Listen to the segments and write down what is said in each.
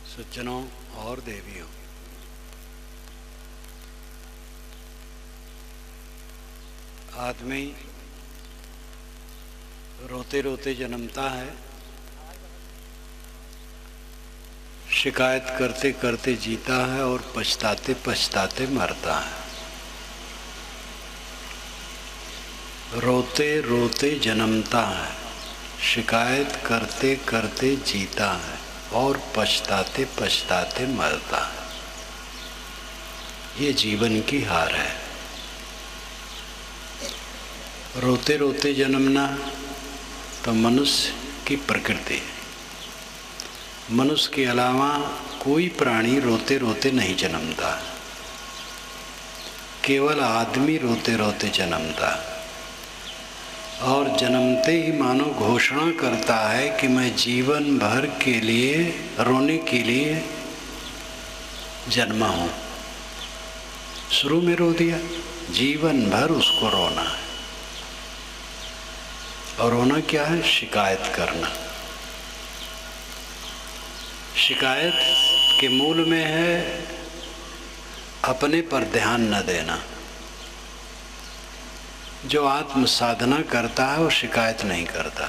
सज्जनों और देवियों, आदमी रोते रोते जन्मता है, शिकायत करते करते जीता है और पछताते पछताते मरता है। रोते रोते जन्मता है, शिकायत करते करते जीता है और पछताते पछताते मरता है। ये जीवन की हार है। रोते रोते जन्मना तो मनुष्य की प्रकृति है। मनुष्य के अलावा कोई प्राणी रोते रोते नहीं जन्मता, केवल आदमी रोते रोते जन्मता और जन्मते ही मानो घोषणा करता है कि मैं जीवन भर के लिए रोने के लिए जन्मा हूँ। शुरू में रो दिया, जीवन भर उसको रोना है। और रोना क्या है? शिकायत करना। शिकायत के मूल में है अपने पर ध्यान न देना। जो आत्म साधना करता है वो शिकायत नहीं करता।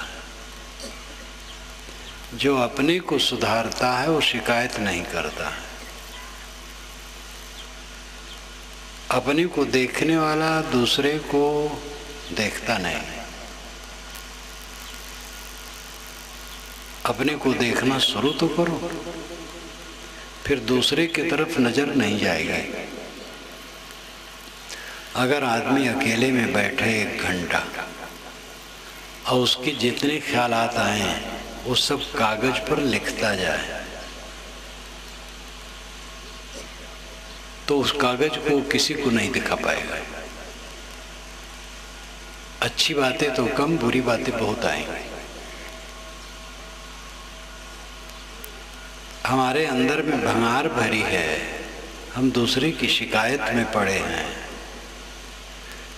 जो अपने को सुधारता है वो शिकायत नहीं करता। अपने को देखने वाला दूसरे को देखता नहीं। अपने को देखना शुरू तो करो, फिर दूसरे की तरफ नजर नहीं जाएगा। अगर आदमी अकेले में बैठे 1 घंटा और उसके जितने ख्यालात आए वो सब कागज पर लिखता जाए तो उस कागज को किसी को नहीं दिखा पाएगा। अच्छी बातें तो कम, बुरी बातें बहुत आएंगी। हमारे अंदर में भंगार भरी है, हम दूसरे की शिकायत में पड़े हैं।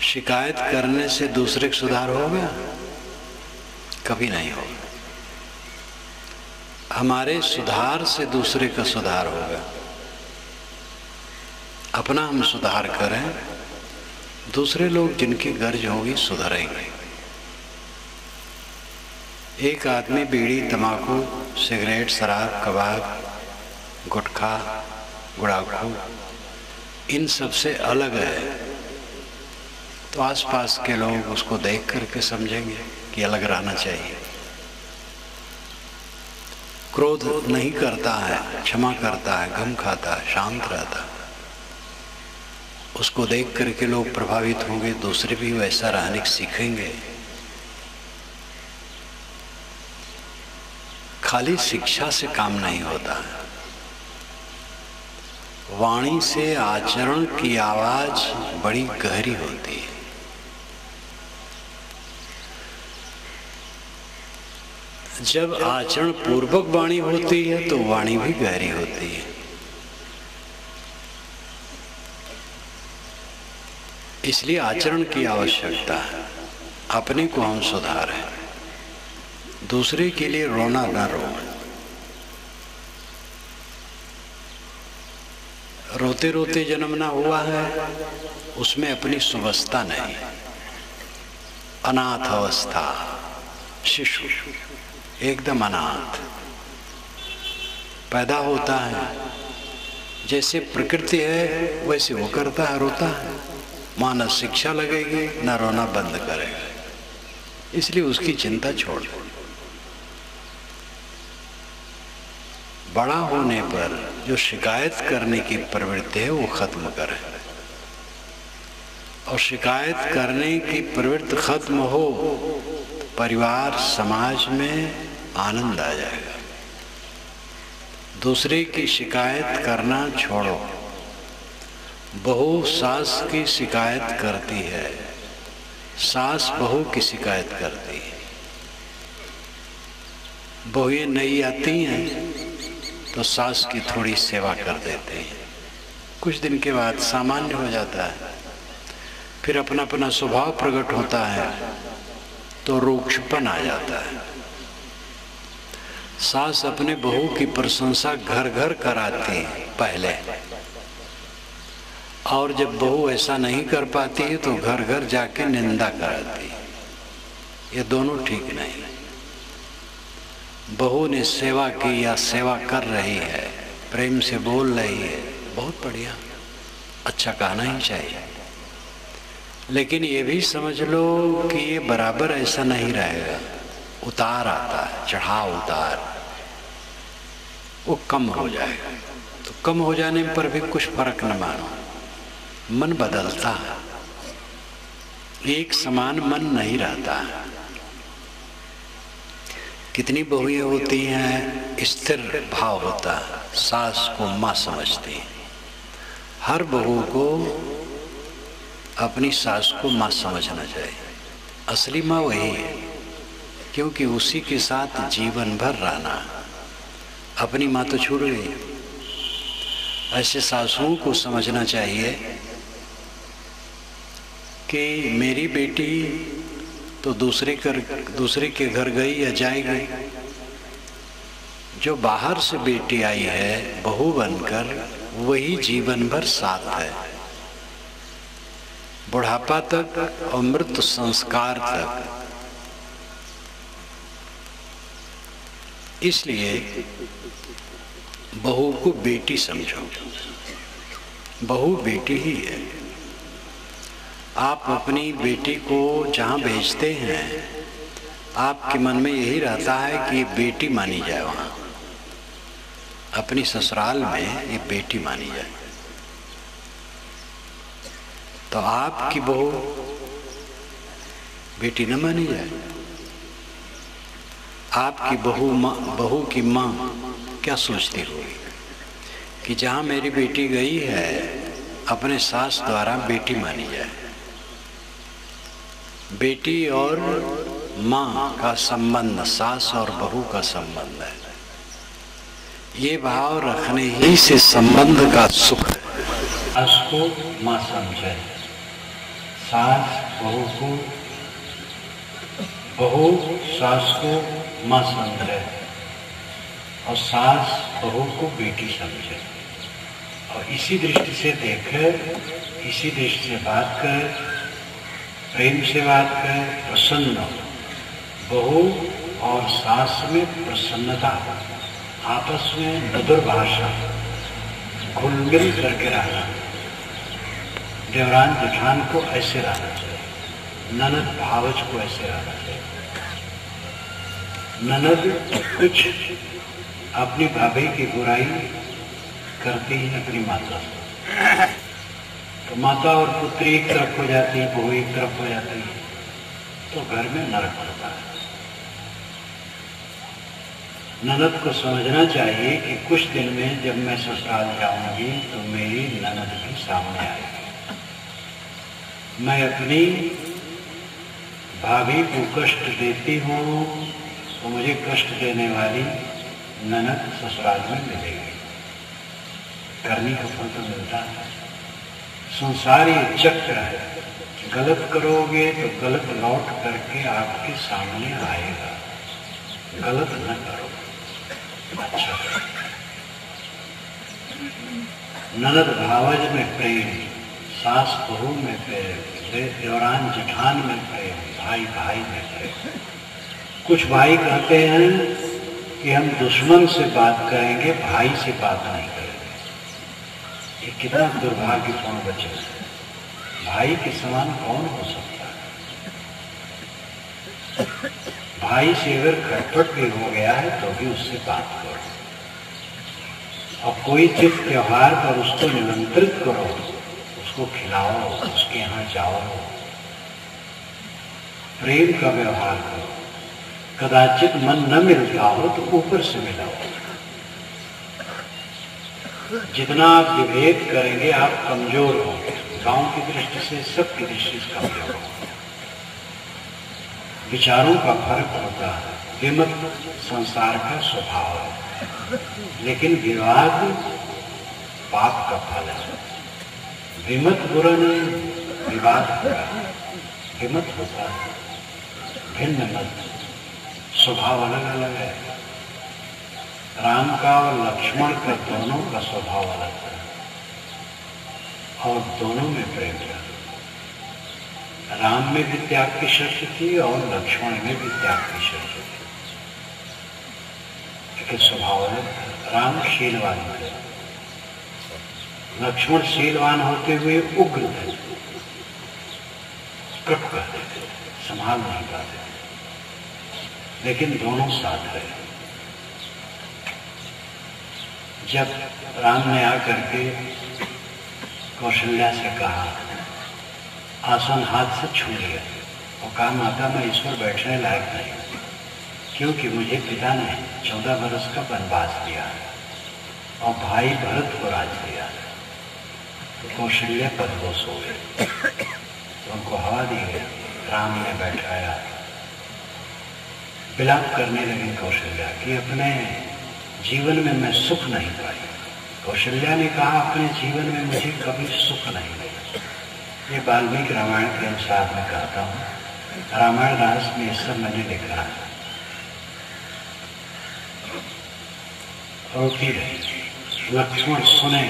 शिकायत करने से दूसरे का सुधार होगा? कभी नहीं होगा। हमारे सुधार से दूसरे का सुधार होगा। अपना हम सुधार करें, दूसरे लोग जिनकी गर्ज होगी सुधरेंगे। एक आदमी बीड़ी, तंबाकू, सिगरेट, शराब, कबाब, गुटखा, गुड़ाखू इन सब से अलग है तो आसपास के लोग उसको देख करके समझेंगे कि अलग रहना चाहिए। क्रोध नहीं करता है, क्षमा करता है, गम खाता है, शांत रहता है। उसको देख करके लोग प्रभावित होंगे, दूसरे भी वैसा रहने सीखेंगे। खाली शिक्षा से काम नहीं होता है। वाणी से आचरण की आवाज बड़ी गहरी होती है। जब आचरण पूर्वक वाणी होती है तो वाणी भी गहरी होती है। इसलिए आचरण की आवश्यकता है। अपने को हम सुधारें, दूसरे के लिए रोना न रो। रोते रोते जन्मना हुआ है, उसमें अपनी सुवस्था नहीं। अनाथ अवस्था, शिशु एकदम अनाथ पैदा होता है। जैसे प्रकृति है वैसे वो करता है, रोता है। मां न शिक्षा लगेगी न रोना बंद करेगा, इसलिए उसकी चिंता छोड़ दो। बड़ा होने पर जो शिकायत करने की प्रवृत्ति है वो खत्म करें, और शिकायत करने की प्रवृत्ति खत्म हो, परिवार समाज में आनंद आ जाएगा। दूसरे की शिकायत करना छोड़ो। बहू सास की शिकायत करती है, सास बहू की शिकायत करती है। बहुएं नई आती हैं तो सास की थोड़ी सेवा कर देते हैं। कुछ दिन के बाद सामान्य हो जाता है, फिर अपना अपना स्वभाव प्रकट होता है। तो रूक्षपन आ जाता है। सास अपने बहू की प्रशंसा घर घर कराती है पहले, और जब बहू ऐसा नहीं कर पाती है तो घर घर जाके निंदा कराती है। ये दोनों ठीक नहीं। बहू ने सेवा की या सेवा कर रही है, प्रेम से बोल रही है, बहुत बढ़िया, अच्छा कहना ही चाहिए। लेकिन ये भी समझ लो कि ये बराबर ऐसा नहीं रहेगा, उतार आता है, चढ़ाव उतार, वो कम हो जाएगा। तो कम हो जाने पर भी कुछ फर्क न मानो, मन बदलता है, एक समान मन नहीं रहता है। कितनी बहुएं होती हैं, स्थिर भाव होता है, सास को माँ समझती है। हर बहू को अपनी सास को माँ समझना चाहिए। असली माँ वही है, क्योंकि उसी के साथ जीवन भर रहना। अपनी माँ तो छूट गई। ऐसे सासुओं को समझना चाहिए कि मेरी बेटी तो दूसरे के घर गई या जाएगी, जो बाहर से बेटी आई है बहू बनकर, वही जीवन भर साथ है, बुढ़ापा तक और मृत्यु संस्कार तक। इसलिए बहू को बेटी समझो, बहू बेटी ही है। आप अपनी बेटी को जहाँ भेजते हैं, आपके मन में यही रहता है कि ये बेटी मानी जाए, वहाँ अपनी ससुराल में ये बेटी मानी जाए। तो आपकी बहू बेटी न मानी जाए। आपकी बहू की माँ क्या सोचती होगी कि जहाँ मेरी बेटी गई है, अपने सास द्वारा बेटी मानी जाए। बेटी और माँ का संबंध सास और बहू का संबंध है। ये भाव रखने ही से संबंध का सुख है। सास को माँ समझे, सास बहू को, बहू सास को माँ समझे, और सास बहू को बेटी समझे। और इसी दृष्टि से देखकर, इसी दृष्टि से बात कर, प्रेम से बात कर, प्रसन्न बहू और सास में प्रसन्नता, आपस में मधुर भाषा, घुल मिल करके रहना। देवरान जेठान को ऐसे रहना चाहिए, ननद भावज को ऐसे रहना चाहिए। ननद कुछ अपनी भाभी की बुराई करती है अपनी माता से, तो माता और पुत्री एक तरफ हो जाती है, बहू एक तरफ हो जाती है, तो घर में नरक होता है। ननद को समझना चाहिए कि कुछ दिन में जब मैं ससुराल जाऊंगी तो मेरी ननद भी सामने आएगी। मैं अपनी भाभी को कष्ट देती हूँ तो मुझे कष्ट देने वाली ननद ससुराल में मिलेगी। करनी का फल तो मिलता है। संसार ये चक्र है, गलत करोगे तो गलत लौट करके आपके सामने आएगा। गलत न करो, अच्छा करो। ननद भावज में प्रेम, सास बहू में प्रेम, देवरान जेठान में प्रेम, भाई भाई में प्रेम। कुछ भाई कहते हैं कि हम दुश्मन से बात करेंगे, भाई से बात नहीं करेंगे। ये कितना दुर्भाग्यपूर्ण वचन है। भाई के समान कौन हो सकता है? भाई से अगर खटपट भी हो गया है तो भी उससे बात करो, और कोई तीर्थ त्योहार पर उसको निमंत्रित करो, उसको खिलाओ, उसके यहाँ जाओ, प्रेम का व्यवहार करो। कदाचित मन न मिलता हो तो ऊपर से मिलाओ। जितना आप विभेद करेंगे आप कमजोर होंगे। गांव की दृष्टि से, सबकी दृष्टि से कमजोर होंगे। विचारों का फर्क होता है, विमत संसार का स्वभाव है, लेकिन विवाद पाप का फल है। विमत बुरा नहीं, विवाद बुरा है। विमत होता है, भिन्न मत, स्वभाव अलग अलग है। राम का और लक्ष्मण का दोनों का स्वभाव अलग था और दोनों में प्रेम था। राम में भी त्याग की शक्ति थी और लक्ष्मण में भी त्याग की शक्ति थी, लेकिन स्वभाव अलग था। राम शीलवान थे, लक्ष्मण शीलवान होते हुए उग्र थे, कट करते थे, संभाल नहीं पाते थे, लेकिन दोनों साथ रहे। जब राम ने आकर के कौशल्या से कहा, आसन हाथ से छू लिया और कहा, माता मैं इस पर बैठने लायक नहीं, क्योंकि मुझे पिता ने 14 वर्ष का वनवास दिया और भाई भरत को राज दिया। तो कौशल्या पदवश हो गए, तो उनको हवा दी गई, राम ने बैठाया। विलाप करने लगी कौशल्या कि अपने जीवन में मैं सुख नहीं पाई। कौशल्या ने कहा, अपने जीवन में मुझे कभी सुख नहीं मिला। ये वाल्मीकि रामायण के अनुसार मैं कहता हूँ, रामायण रास में सब मैंने लिखा है। रोती रही। लक्ष्मण सुने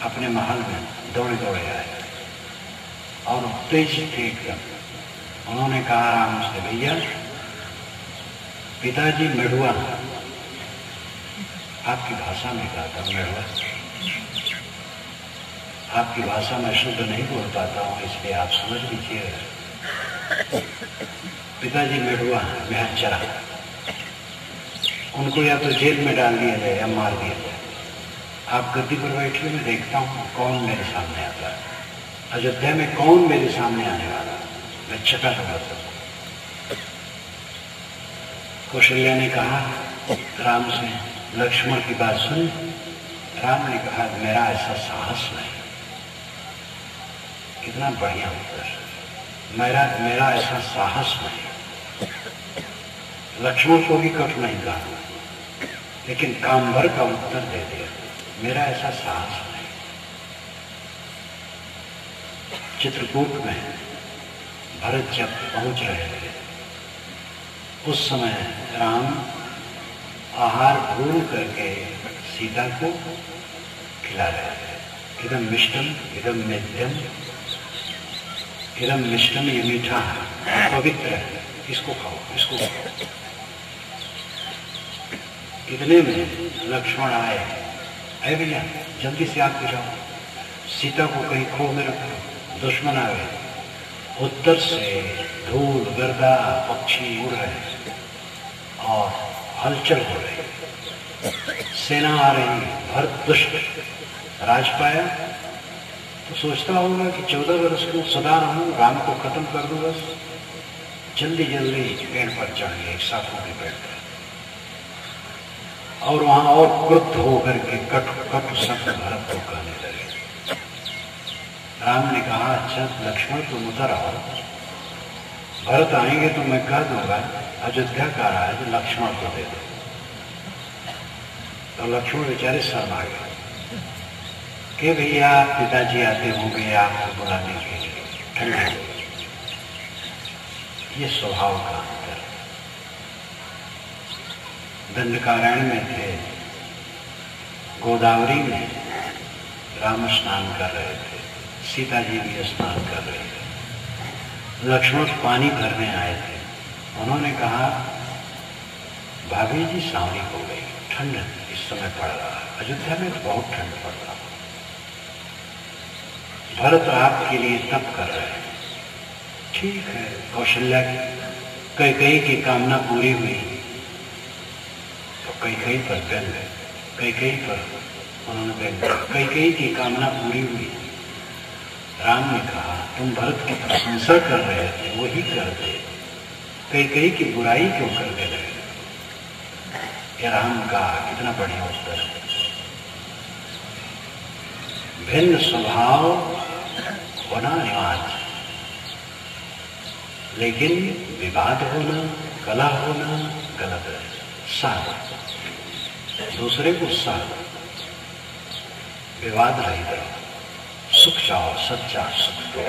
अपने महल में दौड़े दौड़े आए और तेज थे एकदम। उन्होंने कहा राम से, भैया पिताजी मेढ़ुआ, आपकी भाषा में कहा था मेढ़ुआ, आपकी भाषा में शुद्ध नहीं बोल पाता हूँ, इसलिए आप समझ लीजिएगा। पिताजी मेढ़ुआ मेहर चरा, उनको या तो जेल में डाल दिया जाए या मार दिया जाए। आप गद्दी पर बैठिए, मैं देखता हूँ कौन मेरे सामने आता है। अयोध्या में कौन मेरे सामने आने वाला, मैं चका लगा सकता। कौशल्या ने कहा राम से, लक्ष्मण की बात सुन। राम ने कहा, मेरा ऐसा साहस नहीं। कितना बढ़िया उत्तर, मेरा ऐसा साहस नहीं। लक्ष्मण को भी कठिन नहीं कहा, लेकिन काम भर का उत्तर दे दिया, मेरा ऐसा साहस नहीं। चित्रकूट में भरत जब पहुंच रहे थे, उस समय राम आहार भूल करके सीता को खिला रहे थे। इदम मिष्टम इदम मेध्यम, इदम मिष्टम, ये मीठा है, पवित्र है, इसको खाओ, इसको खाओ। इतने में लक्ष्मण आए, अरे भैया जल्दी से आप गिराओ, सीता को कहीं खो में रखो, दुश्मन आ गए। उत्तर से धूल गर्दा पक्षी उड़ रहे और हलचल हो रही, सेना आ रही। भरत दुष्ट राज पाया तो सोचता होगा कि 14 वर्ष को सदा रहूं, राम को खत्म कर दूं, बस जल्दी जल्दी पेड़ पर चढ़ गए, एक साथों के पेड़ पर, और वहां और क्रुद्ध होकर के कटु शब्द भरत को कहने लगे। राम ने कहा, अच्छा लक्ष्मण तुम उधर आओ, भरत आएंगे तो मैं कह दूंगा अयोध्या का राज लक्ष्मण को दे दो। तो लक्ष्मण बेचारे शर्मा गए कि भैया पिताजी आते होंगे आपको बुलाने के लिए, ठंडा। ये स्वभाव का अंतर। दंडकारण्य में थे, गोदावरी में राम स्नान कर रहे थे, सीता जी भी स्नान कर रहे थे। लक्ष्मण पानी भरने आए थे। उन्होंने कहा, भाभी जी सांवली हो गई, ठंड इस समय पड़ रहा है, अयोध्या में तो बहुत ठंड पड़ रहा है। भरत आपके लिए तप कर रहे हैं। ठीक है, कौशल्या कैकेयी की कामना पूरी हुई तो कैकेयी पर व्यंग, कैकेयी पर उन्होंने व्यंग, कैकेयी की कामना पूरी हुई। राम ने कहा, तुम भरत की प्रशंसा कर रहे थे, वही करते, कैकेयी की बुराई क्यों करने लगे? ये राम का कितना बढ़िया उत्तर है। भिन्न स्वभाव होना अनिवार्य, लेकिन विवाद होना, कला होना गलत है। साथ दूसरे को साथ विवाद रहित रहो, सुख चाहो, सच्चा सुख दो,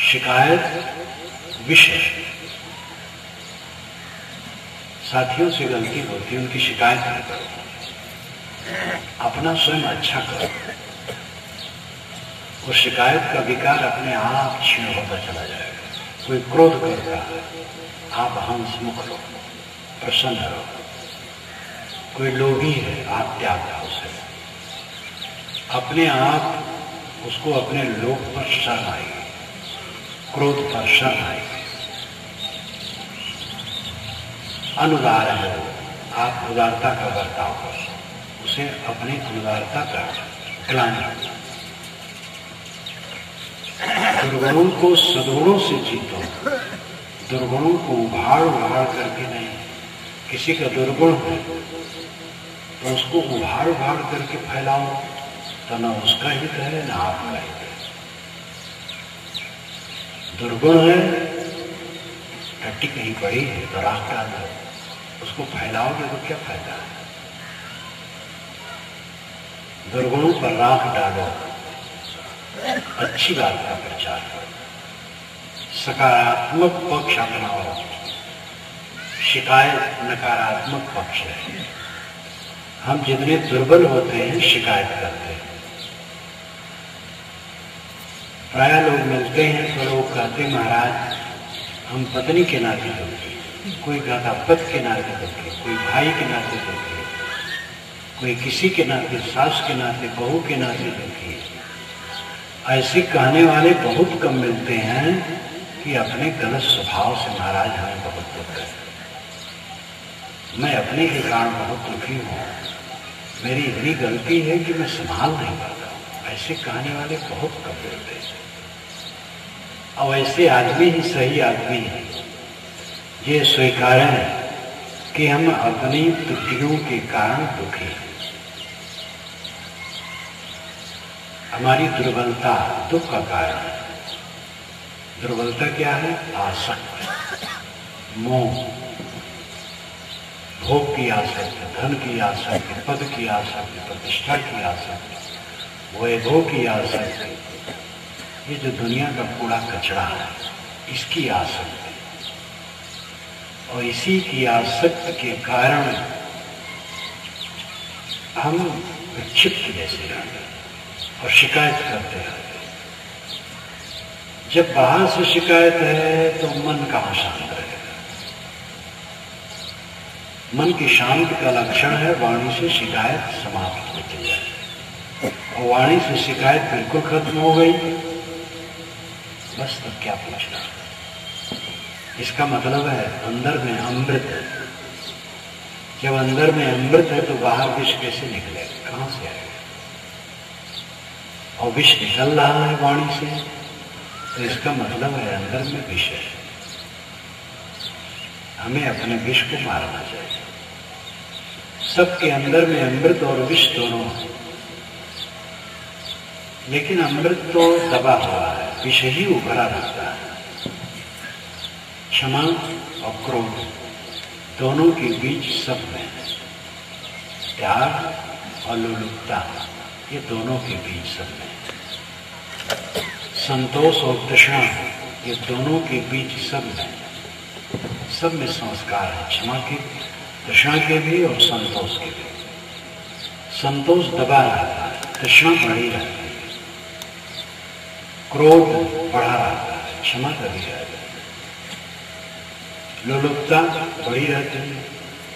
शिकायत विष है। साथियों से गलती होती है, उनकी शिकायत न करो, अपना स्वयं अच्छा करो। वो शिकायत का विकार अपने आप क्षीण होता चला जाएगा। कोई क्रोध करता है, आप हंसमुख रहो, प्रसन्न रहो। कोई लोभी है, आप त्याग दो उसे। अपने आप उसको अपने लोभ पर शर्म आएगी, क्रोध पर शर्म आएगी। अनुदार है, आप उदारता का बर्ताव करो, उसे अपनी अनुदारता का ग्लानि। दुर्गुणों को सद्गुणों से जीतो, दुर्गुणों को उभाड़ उभाड़ करके नहीं। किसी का दुर्गुण है तो उसको उभाड़ उभाड़ करके फैलाओ तो न उसका हित है न आपका हित है। दुर्गुण है, टट्टी कहीं पड़ी है तो राख डाल दो, उसको फैलाओगे तो क्या फायदा है। दुर्गुणों पर राख डालो, अच्छी बात का प्रचार करो, सकारात्मक पक्ष अपनाओ। शिकायत नकारात्मक पक्ष है। हम जितने दुर्बल होते हैं शिकायत करते हैं। प्राय लोग मिलते हैं तो लोग कहते महाराज हम पत्नी के नाते दुखी, कोई कहता पति के नाते दुखी, कोई भाई के नाते दुखी, कोई किसी के नाते, सास के नाते, बहू के नाते दुखी। ऐसे कहने वाले बहुत कम मिलते हैं कि अपने गलत स्वभाव से महाराज हमें बहुत दुख है, मैं अपने के कारण बहुत दुखी हूँ, मेरी इतनी गलती है कि मैं संभाल नहीं पाता हूँ। ऐसे कहने वाले बहुत कम मिलते हैं। और ऐसे आदमी ही सही आदमी है, ये स्वीकारें कि हम अपनी त्रुटियों के कारण दुखी हैं। हमारी दुर्बलता दुख का कारण है। दुर्बलता क्या है? आसक्ति, मोह, भोग की आसक्ति, धन की आसक्ति, पद की आसक्ति, प्रतिष्ठा की आसक्ति, वैभव की आसक्ति, ये जो दुनिया का कूड़ा कचरा है इसकी आसक्ति। और इसी की आसक्ति के कारण हम विक्षिप्त जैसे रहते और शिकायत करते रहते। जब बाहर से शिकायत है तो मन कहाँ शांत रहेगा? मन की शांति का लक्षण है वाणी से शिकायत समाप्त होती जाए। और वाणी से शिकायत बिल्कुल खत्म हो गई, बस तब क्या पूछना। इसका मतलब है अंदर में अमृत है। जब अंदर में अमृत है तो बाहर विष कैसे निकलेगा, कहां से आएगा? और विष निकल रहा है वाणी से तो इसका मतलब है अंदर में विष है। हमें अपने विष को मारना चाहिए। सबके अंदर में अमृत और विष दोनों है, लेकिन अमृत तो दबा हुआ है, विष ही उभरा रहता है। क्षमा और क्रोध दोनों के बीच सब में, त्याग और लोलुपता ये दोनों के बीच सब में, संतोष और तृष्णा ये दोनों के बीच सब में संस्कार है। क्षमा के, तृष्णा के भी और संतोष के भी। संतोष दबा रहता है, तृष्णा बढ़ी रहती है, क्रोध बढ़ा रहता है, क्षमा कभी रहता है, लोलुपता बढ़ी रहती है,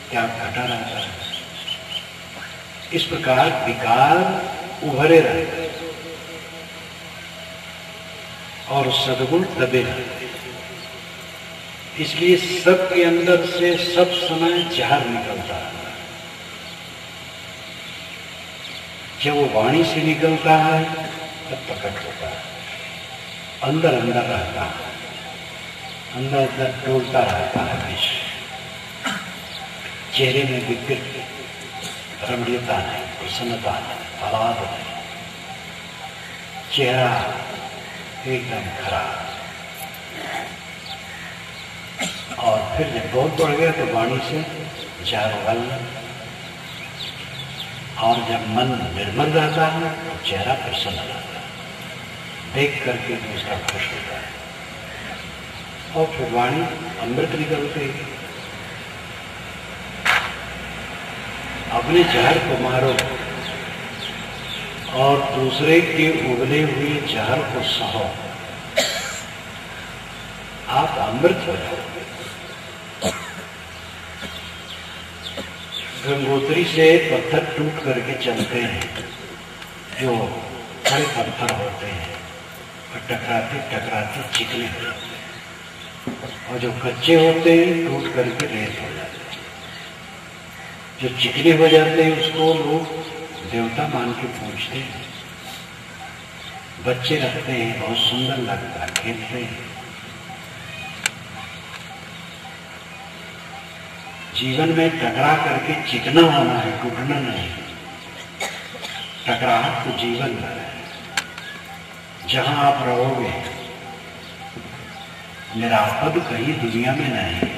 त्याग घटा रहता है। इस प्रकार विकार उभरे रहते हैं और सद्गुण दबे रहते हैं। इसलिए सबके अंदर से सब समय जहर निकलता है। जब वो वाणी से निकलता है तब प्रकट होता है, अंदर अंदर रहता है, अंदर अंदर डोलता रहता है विष। चेहरे में विकृत रमणीयता नहीं, प्रसन्नता नहीं, आह्लाद नहीं, चेहरा एकदम खराब। और फिर जब बहुत बढ़ गया तो वाणी से जहर उगलना। और जब मन निर्मल रहता है तो चेहरा प्रसन्न रहता है, देख करके दूसरा खुश होता है। और फिर वाणी अमृत निकलते। अपने जहर को मारो और दूसरे के उगले हुए जहर को सहो, आप अमृत हो जाओगे। गंगोत्री से पत्थर टूट करके चलते हैं, जो बड़े पत्थर होते हैं और टकराते टकराते चिकने हो जाते हैं, और जो कच्चे होते हैं टूट करके रेत हो जाते हैं। जो चिकने हो जाते हैं उसको लोग देवता मान के पूजते हैं, बच्चे रखते हैं, बहुत सुंदर लगता है, खेलते हैं। जीवन में टकरा करके चिकना होना है, टूटना नहीं। टकराहट तो जीवन में है। जहां आप रहोगे निरापद कहीं दुनिया में नहीं,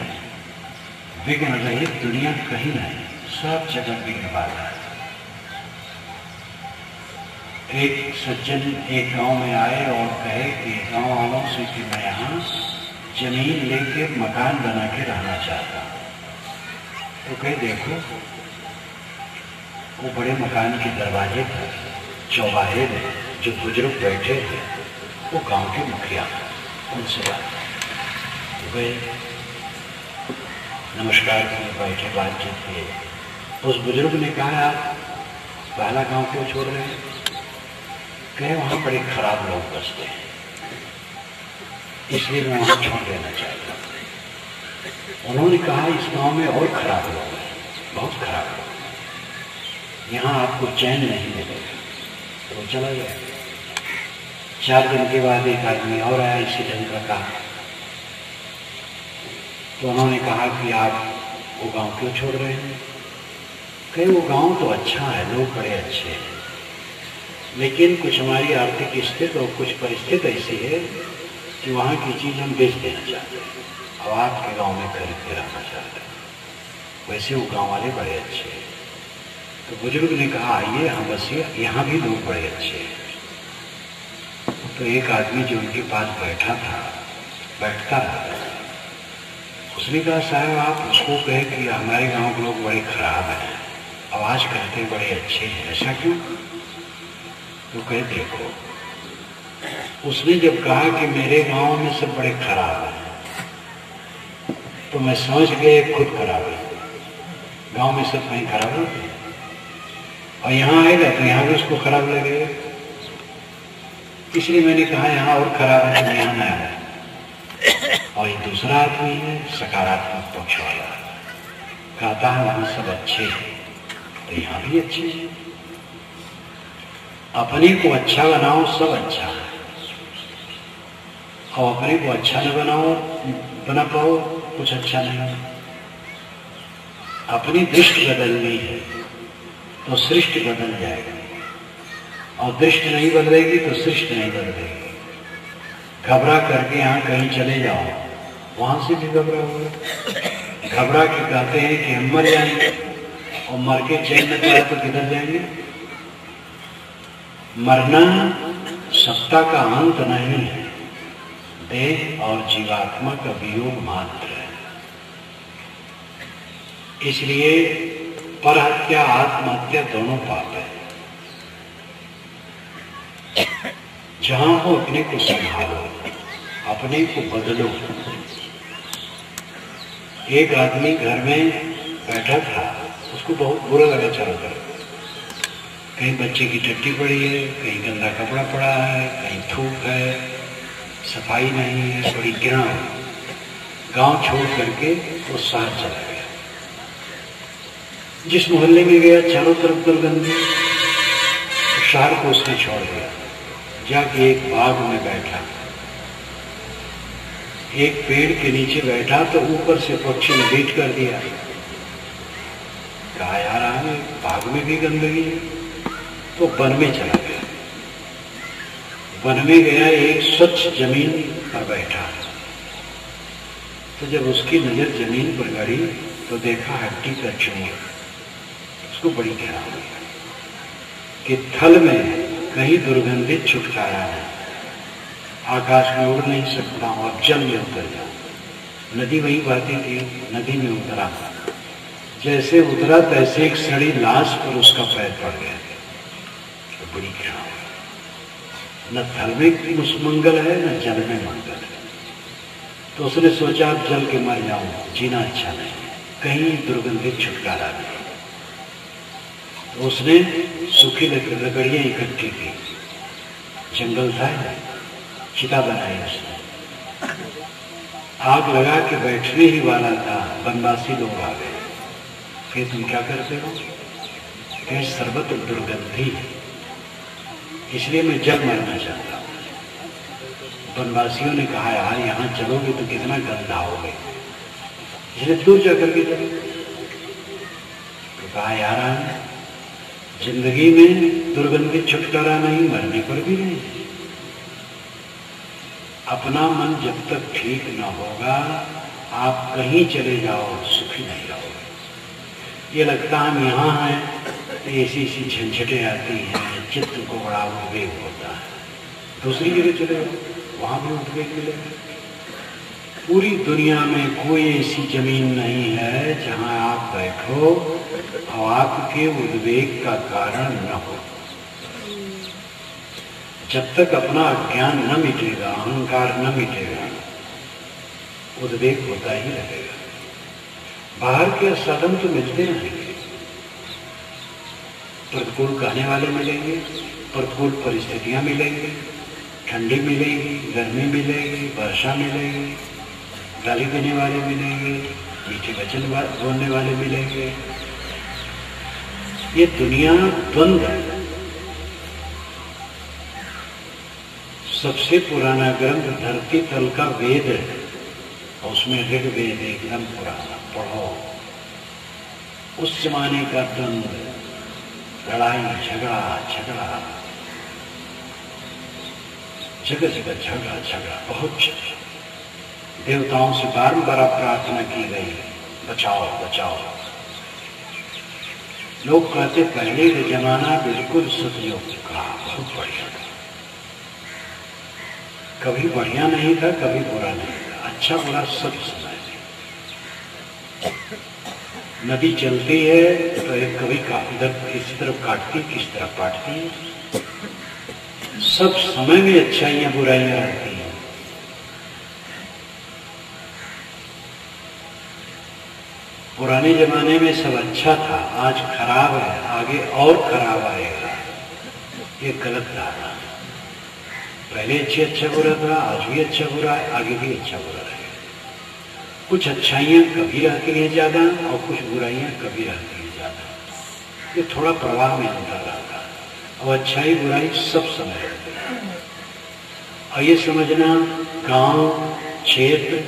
विघ्न रहित दुनिया कहीं नहीं, सब जगह विघ्न बाधा है। एक सज्जन एक गांव में आए और कहे कि गांव वालों से कि मैं यहाँ जमीन लेके मकान बना के रहना चाहता हूँ। तो कहे देखो, वो बड़े मकान के दरवाजे पर चौबाहे में जो बुजुर्ग बैठे थे वो गांव के मुखिया, उनसे बात तो गए, नमस्कार किए, बैठे, बातचीत किए। उस बुजुर्ग ने कहा आप पहला गांव क्यों छोड़ रहे हैं? कहे वहां बड़े खराब लोग बसते हैं, इसलिए मैं वहां छोड़ देना चाहता हूं। उन्होंने कहा इस गांव में और खराब लोग हैं, बहुत खराब लोग, यहाँ आपको चैन नहीं मिलेगा। तो चला गया। 4 दिन के बाद एक आदमी और आया इसी ढंग का कहा। तो उन्होंने कहा कि आप वो गांव क्यों छोड़ रहे हैं? कहे वो गांव तो अच्छा है, लोग बड़े अच्छे हैं, लेकिन कुछ हमारी आर्थिक स्थिति और कुछ परिस्थिति ऐसी है कि वहाँ की चीज़ हम बेच देना चाहते हैं, अब आपके गांव में खरीद के रहना चाहते हैं। वैसे वो गांव वाले बड़े अच्छे हैं। तो बुजुर्ग ने कहा आइए हम बसिए, यहाँ भी लोग बड़े अच्छे हैं। तो एक आदमी जो उनके पास बैठता था, उसने कहा साहब आप उसको कहे कि हमारे गांव के लोग बड़े खराब हैं, आवाज करते बड़े अच्छे हैं, ऐसा क्यों? तो कहे देखो, उसने जब कहा कि मेरे गांव में सब बड़े खराब हैं, तो मैं समझ गया खुद खराब है। गांव में सब कहीं खराब होते हैं, और यहाँ आएगा तो यहाँ भी उसको खराब लगेगा। इसलिए मैंने कहा यहाँ और खराब है तो यहाँ न आए। और ये दूसरा आदमी है सकारात्मक पक्ष वाला, कहता है वहां सब अच्छे हैं तो यहाँ भी अच्छे हैं। अपने को अच्छा बनाओ, सब अच्छा है, और अपने को अच्छा न बना पाओ, कुछ अच्छा नहीं। अपनी दृष्टि बदलनी है तो सृष्टि बदल जाएगी, और दृष्टि नहीं बदलेगी तो सृष्टि नहीं बदलेगी। घबरा करके यहाँ कहीं चले जाओ, वहां से भी घबरा होगा। घबरा के कहते हैं कि हम मर जाएंगे, और मर के चैन न पाए तो किधर जाएंगे? मरना सत्ता का अंत नहीं है, देह और जीवात्मा का वियोग मात्र है। इसलिए परहत्या आत्महत्या दोनों पाप है। जहां हो अपने को संभालो, अपने को बदलो। एक आदमी घर में बैठा था, उसको बहुत बुरा लगा चारों तरफ। कहीं बच्चे की टट्टी पड़ी है, कहीं गंदा कपड़ा पड़ा है, कहीं थूक है, सफाई नहीं है, बड़ी घृणा है। गांव छोड़ करके वो शहर चला गया। जिस मोहल्ले में गया चारों तरफ दुर्गंध, शहर को उसने छोड़ दिया। जाके एक बाग में बैठा, एक पेड़ के नीचे बैठा तो ऊपर से पक्षी ने बीट कर दिया। कहा यार आगे बाग में भी गंदगी है, तो वन में चला गया। वन में गया, एक स्वच्छ जमीन पर बैठा। तो जब उसकी नजर जमीन पर गड़ी तो देखा हड्डी का चूर। उसको बड़ी घृणा हुई कि थल में कहीं दुर्गंधित छुटकारा है, आकाश में उड़ नहीं सकता हूं, अब जल में उतर जाऊं। नदी वहीं बहती थी, नदी में उतरा, जैसे उतरा तैसे एक सड़ी लाश पर उसका पैर पड़ गया। तो बड़ी घृणा, न थल में मंगल है न जल में मंगल है। तो उसने सोचा अब जल के मर जाऊं, जीना अच्छा नहीं, कहीं दुर्गंधित छुटकारा नहीं। तो उसने सूखी लकड़ियां इकट्ठी की, जंगल था, चिता बनाई उसने, आग लगा के बैठने ही वाला था, वनवासी लोग आ गए। फिर तुम क्या करते हो? फिर सर्वत्र दुर्गंधी है, इसलिए मैं जब मरना चाहता हूं। वनवासियों ने कहा यार यहां चलोगे तो कितना गंदा होगे, इसलिए दूर जाकर के चलो। तो कहा यार जिंदगी में दुर्गंधी छुटकारा नहीं, मरने पर भी नहीं। अपना मन जब तक ठीक न होगा आप कहीं चले जाओ सुखी नहीं रहोगे। ये लगता हम यहाँ हैं तो ऐसी ऐसी झंझटें आती हैं, चित्त को बड़ा उद्वेग होता है, दूसरी जगह चले जाओ वहां भी उद्वेग मिलेगा। पूरी दुनिया में कोई ऐसी जमीन नहीं है जहां आप बैठो और आपके उद्वेग का कारण न हो। जब तक अपना अज्ञान न मिटेगा, अहंकार न मिटेगा, उद्वेग होता ही रहेगा। बाहर के साधन तो मिलते रहेंगे, प्रतिकूल कहने वाले मिलेंगे, प्रतिकूल परिस्थितियां मिलेंगी, ठंडी मिलेगी, गर्मी मिलेगी, वर्षा मिलेगी, गाली देने वाले मिलेंगे, मीठे वचन बोलने वाले मिलेंगे। ये दुनिया द्वंद्व है। सबसे पुराना ग्रंथ धरती तल का वेद है, उसमें ऋग्वेद एकदम पुराना पढ़ो। उस जमाने का द्वंद्व, लड़ाई झगड़ा झगड़ा, जगह जगह झगड़ा झगड़ा, बहुत झगड़ा। देवताओं से बारंबार प्रार्थना की गई, बचाओ बचाओ। लोग कहते पहले का जमाना बिल्कुल सतयुग का बहुत बढ़िया था, कभी बढ़िया नहीं था कभी बुरा नहीं था, अच्छा बुरा सब समय। नदी चलती है तो एक कभी इधर किसी तरफ काटती, किसी तरफ काटती है, सब समय में अच्छाइयां बुराइयां रहती हैं। पुराने जमाने में सब अच्छा था, आज खराब है, आगे और खराब आएगा, ये गलत धारणा। पहले अच्छा बुरा था, आज भी अच्छा बुरा है, आगे भी अच्छा बुरा रहेगा। कुछ अच्छाइयां कभी रहती हैं ज्यादा और कुछ बुराइयां कभी रहती हैं ज्यादा, ये थोड़ा प्रवाह में अंतर रहता है। और अच्छाई बुराई सब समय रहती है। और ये समझना गांव, क्षेत्र,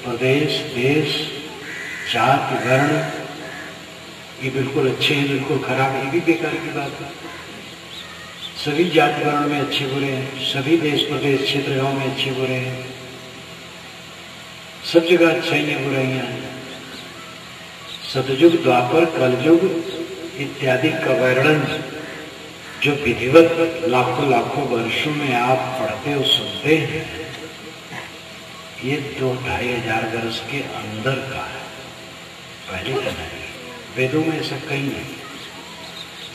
प्रदेश, देश, जाति, वर्ण, ये बिल्कुल अच्छे हैं बिल्कुल खराब, ये भी बेकार की बात है। सभी जाति वर्ण में अच्छे बुरे हैं, सभी देश प्रदेश क्षेत्र गांव में अच्छे बुरे हैं, सब जगह अच्छाइयां बुराइयां हैं। सतयुग, द्वापर, कलयुग इत्यादि का वर्णन जो विधिवत लाखों लाखों वर्षों में आप पढ़ते और सुनते हैं, ये 2-2,500 वर्ष के अंदर का है, पहले का नहीं। वेदों में ऐसा कहीं नहीं,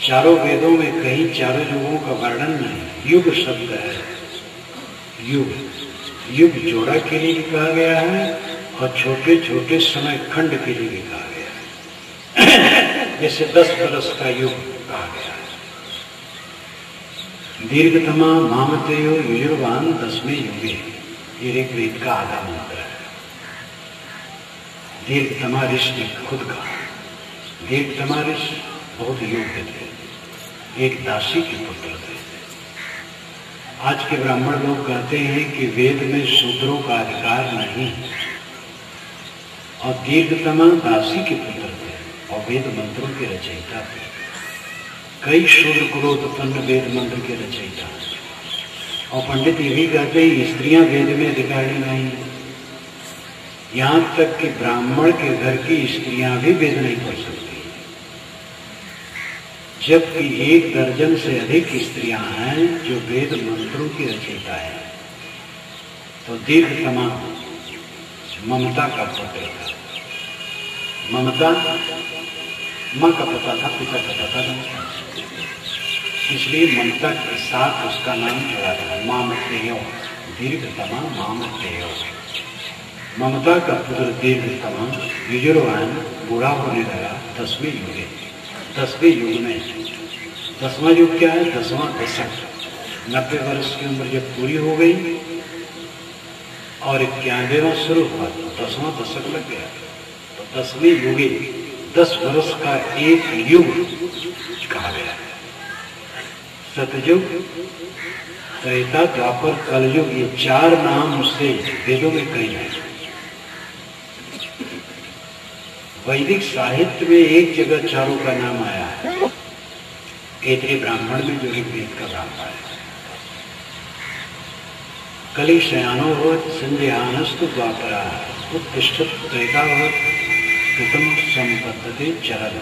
चारों वेदों में कहीं चारों युगों का वर्णन नहीं। युग शब्द है, युग, युग जोड़ा के लिए भी कहा गया है और छोटे छोटे समय खंड के लिए भी कहा गया है। जैसे 10 वर्ष का युग कहा गया है। दीर्घतमा मामतेयो युजुर्वान 10वें युगे, ये ऋग्वेद का आधा मंत्र है। दीर्घतमा ऋषि ने खुद कहा, दीर्घतमा ऋषि बहुत योग्य थे, एक दासी के पुत्र थे। आज के ब्राह्मण लोग कहते हैं कि वेद में शूद्रों का अधिकार नहीं, और दीर्घतमा दासी के पुत्र थे और वेद मंत्रों के रचयिता थे। कई शूद्र कुलोत्पन्न वेद मंत्र के रचयिता। और पंडित ये भी कहते हैं स्त्रियां वेद में अधिकारी नहीं, यहां तक कि ब्राह्मण के घर की स्त्रियां भी वेद नहीं पढ़ सकती, जबकि 1 दर्जन से अधिक स्त्रियां हैं जो वेद मंत्रों की रचयिता है। तो दीर्घतमा ममता का पुत्र था। ममता माँ का पता था, पिता का पता नहीं, इसलिए ममता के साथ उसका नाम जुड़ा था, मामतेयो, दीर्घतमा मामतेयो। ममता का पुत्र दीर्घतमा युजुर्वान बूढ़ा होने लगा 10वें युग। 10वें युग में 10वां युग क्या है? 10वां दशक। 90 वर्ष की उम्र जब पूरी हो गई और 91वां शुरू हुआ तो 10वां दशक लग गया। तो 10वें युगे 10 वर्ष का एक युग कहा गया। सतयुग, त्रेता, द्वापर, कलयुग, ये 4 नाम उससे वेदों में कही है। वैदिक साहित्य में एक जगह चारों का नाम आया है, ऐत्रेय ब्राह्मण में जो ऋग्वेद का ब्राह्मण है। कलि शयानो भवत् संजयानस्तु द्वापरा उत्तिष्ठत् त्रेतावत् कृतं संपद्यते चरन्।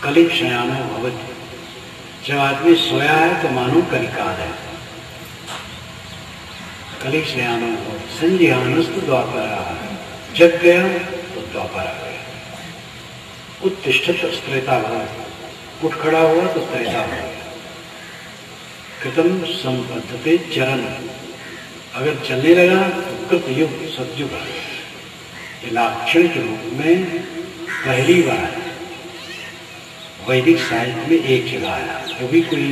कलि शयानो भवत्, जब आदमी सोया है तो मानो कलिकाल है। कलि शयानो भवत् संजयानस्तु द्वापरा, जग गया तो द्वापर आ गया। उत्तिष्ठत् त्रेतावत्, उठ खड़ा हुआ तो त्रेता हो गया। कृतं संपद्यते चरन्, अगर चलने लगा तो कृत युग, सतयुग आ गया। ये लाक्षण के रूप में पहली बार वैदिक साहित्य में एक जगह आया। कभी कोई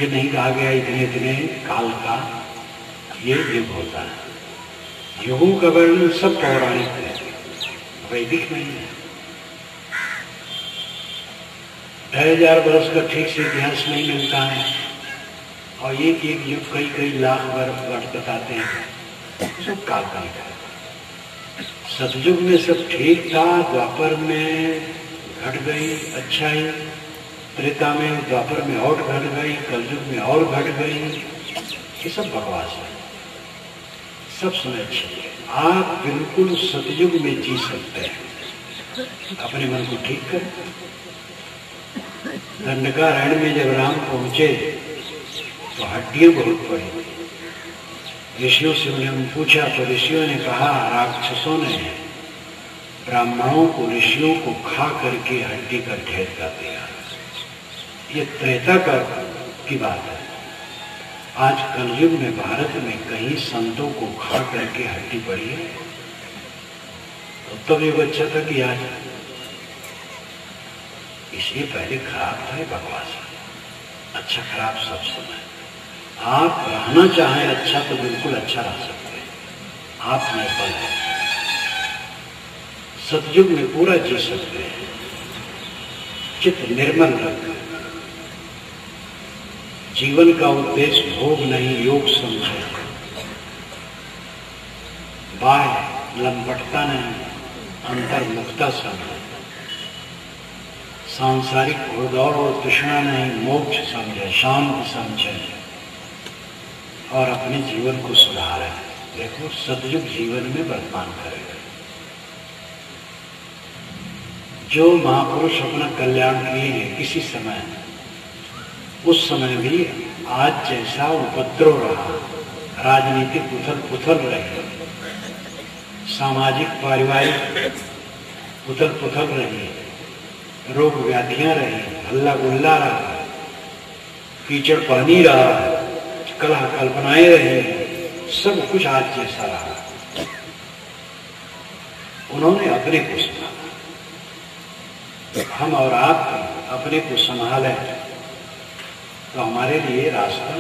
ये नहीं कहा गया इतने इतने काल का ये युग होता है। युगों का वर्णन सब पौराणिक है, वैदिक नहीं है। 2000 वर्ष का ठीक से इतिहास नहीं मिलता है और एक एक युग कई कई लाख वर्ष बताते हैं, सब काल्पनिक है। सतयुग में सब ठीक था, द्वापर में घट गई अच्छाई, त्रेता में द्वापर में और घट गई, कलयुग में और घट गई, ये सब बकवास है, सब समय अच्छी है। आप बिल्कुल सतयुग में जी सकते हैं, अपने मन को ठीक करें। दंडकारण्य में जब राम पहुंचे तो हड्डियां बहुत पड़ी। ऋषियों से उन्हें पूछा तो ऋषियों ने कहा, राक्षसों ने ब्राह्मणों को, ऋषियों को खा करके हड्डी का ढेर कर दिया। ये त्रेता की बात है। आज कलयुग में भारत में कहीं संतों को खा करके हड्डी पड़ी है, तो तब युग अच्छा था कि आज? इसलिए पहले खराब था, बकवास। अच्छा खराब सब समय। आप रहना चाहें अच्छा तो बिल्कुल अच्छा रह सकते हैं, आप निर्बल हैं। सतयुग में पूरा जी सकते हैं, चित्त निर्मल रखकर। जीवन का उद्देश्य भोग नहीं, योग समझे। बाह्य लंपटता नहीं, अंतर्मुखता समझे। सांसारिक घोड़दौड़ और तृष्णा नहीं, मोक्ष समझे, शांति समझे और अपने जीवन को सुधारें। देखो सतयुग जीवन में वर्तमान करेगा। जो महापुरुष अपना कल्याण किए हैं किसी समय, उस समय भी आज जैसा उपद्रव रहा, राजनीतिक उथल पुथल रही, सामाजिक पारिवारिक उथल पुथल रही, रोग व्याधियां रही, हल्ला गुल्ला रहा, कीचड़ पानी रहा, कलह कल्पनाएं रही, सब कुछ आज जैसा रहा। उन्होंने अपने को संभाला। हम और आप अपने को संभालें तो हमारे लिए रास्ता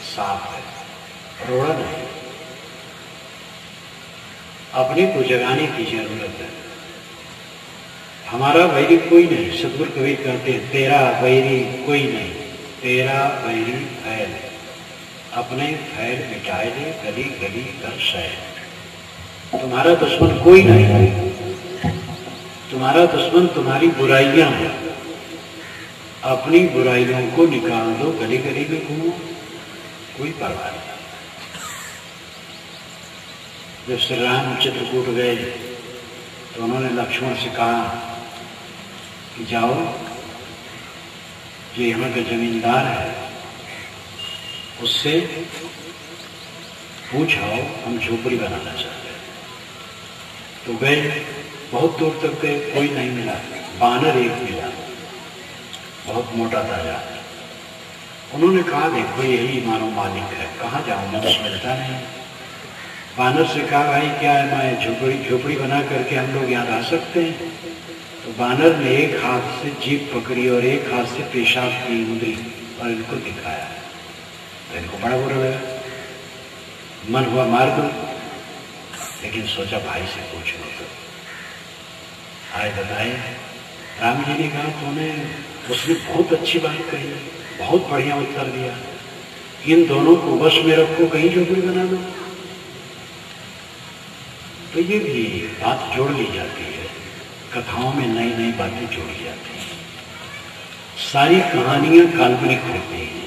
साफ है, रोड़ा नहीं। अपने को जगाने की जरूरत है। हमारा वैरी कोई नहीं। सतगुरु कवि कहते हैं, तेरा वैरी कोई नहीं, तेरा वैरी फैल। अपने फैल मिटाए दे, गली गली कर शैल। तुम्हारा दुश्मन कोई नहीं है, तुम्हारा दुश्मन तुम्हारी बुराइयां हैं। अपनी बुराइयों को निकाल दो, गली गली में घूमो, कोई परवाह नहीं। जब श्री राम चित्रकूट गए तो उन्होंने लक्ष्मण से कहा कि जाओ, जो यहाँ का जमींदार है उससे पूछाओ, हम झोपड़ी बनाना चाहते हैं। तो गए, बहुत दूर तक गए, कोई नहीं मिला। बानर एक मिला, बहुत मोटा ताजा। उन्होंने कहा देखो यही मानो मालिक है, कहाँ जाऊँ मैं, कुछ मिलता नहीं। बानर से कहा भाई क्या है, मैं झोपड़ी बना करके हम लोग यहाँ रह सकते हैं? तो बानर ने एक हाथ से जीभ पकड़ी और एक हाथ से पेशाब की उंगली और इनको दिखाया। तो इनको बड़ा बुरा लगा, मन हुआ मार दो, लेकिन सोचा भाई से पूछ लो। तो आए बताए, राम जी ने कहा तूने, उसने बहुत अच्छी बात कही, बहुत बढ़िया उत्तर दिया, इन दोनों को वश में रखो, कहीं झोपड़ी बना दो। तो ये भी बात जोड़ ली जाती है, कथाओं में नई नई बातें जोड़ी जाती हैं। सारी कहानियां काल्पनिक होती हैं,